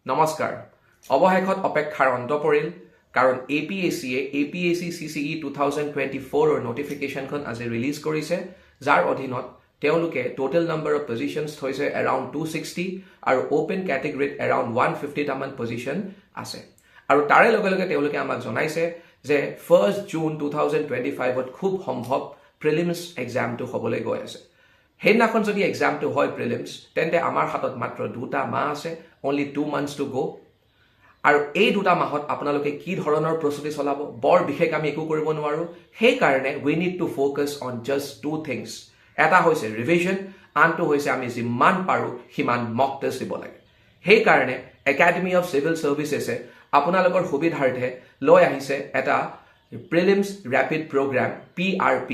নমস্কাৰ অৱশেষত অপেক্ষাৰ অন্ত পৰিল কাৰণ APSC CCE 2024 ৰ নটিফিকেশনখন আজি ৰিলিজ কৰিছে যাৰ অধীনত তেওঁলোকে টোটেল নাম্বাৰ অফ পজিশনছ থৈছে around 260 আৰু ওপেন ক্যাটেগৰীত around 150 টামান পজিশন আছে আৰু তাৰে লগে লগে তেওঁলোকে আমাক জনাইছে যে 1st জুন 2025 ত খুব সম্ভৱ প্ৰিলিমছ এক্সামটো হ'বলৈ গৈ আছে হেইনাখন যদি এক্সামটো হয় প্ৰিলিমছ তেন্তে আমাৰ হাতত মাত্ৰ দুটা মাহ আছে only 2 months to go আৰু এই দুটা মাহত আপোনালোকে কি ধৰণৰ প্ৰস্তুতি চলাব বৰ বিশেষ আমি একো কৰিব নোৱাৰো সেই কাৰণে we need to focus on just two things এটা হৈছে ৰিভিজন আনটো হৈছে আমি যিমান পাৰো সিমান মক টেষ্ট দিব লাগে সেই কাৰণে একাডেমি অফ সিভিল সাৰ্ভিসেছে আপোনালোকৰ সুবিধাৰ্থে লৈ আহিছে এটা প্ৰিলিমছ ৰেপিড প্ৰগ্ৰাম PRP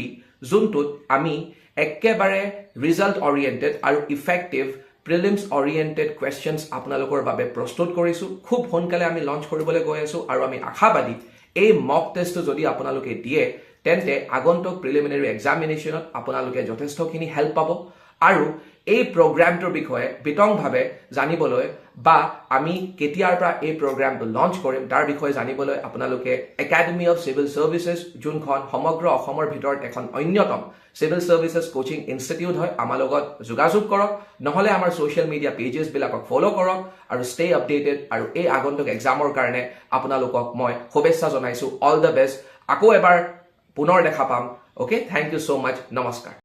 যোনটোত আমি একেবাৰে ৰিজাল্ট অৰিয়েন্টেড আৰু ইফেক্টিভ প্ৰিলিমছ অৰিয়েন্টেড কোৱেশ্চনছ আপোনালোকৰ বাবে প্ৰস্তুত কৰিছো খুব সোনকালে আমি লঞ্চ কৰিবলৈ গৈ আছো আৰু আমি আশাবাদী এই মক টেষ্টটো যদি আপোনালোকে দিয়ে তেন্তে আগন্তুক প্ৰিলিমিনাৰী এক্সামিনেশ্যনত আপোনালোকে যথেষ্টখিনি হেল্প পাব আৰু এই প্ৰগ্ৰামটোৰ বিষয়ে বিতংভাৱে জানিবলৈ বা আমি কেতিয়াৰ পৰা এই প্ৰগ্ৰামটো লঞ্চ কৰিম তাৰ বিষয়ে জানিবলৈ আপোনালোকে একাডেমি অফ সিভিল সাৰ্ভিসেছ যোনখন সমগ্ৰ অসমৰ ভিতৰত এখন অন্যতম সিভিল সাৰ্ভিসেছ কোচিং ইনষ্টিটিউট হয় আমাৰ লগত যোগাযোগ কৰক নহলে আমাৰ সোশ্যাল মিডিয়া পেজেছ বিলাকক ফলো কৰক আৰু ষ্টে আপডেটেড আৰু এই আগন্তুক এক্সামৰ কাৰণে আপোনালোকক মই শুভেচ্ছা জনাইছো অল দ্য বেষ্ট আকৌ এবাৰ পুনৰ দেখা পাম ওকে থ্যাংক ইউ সো মাচ নমস্কাৰ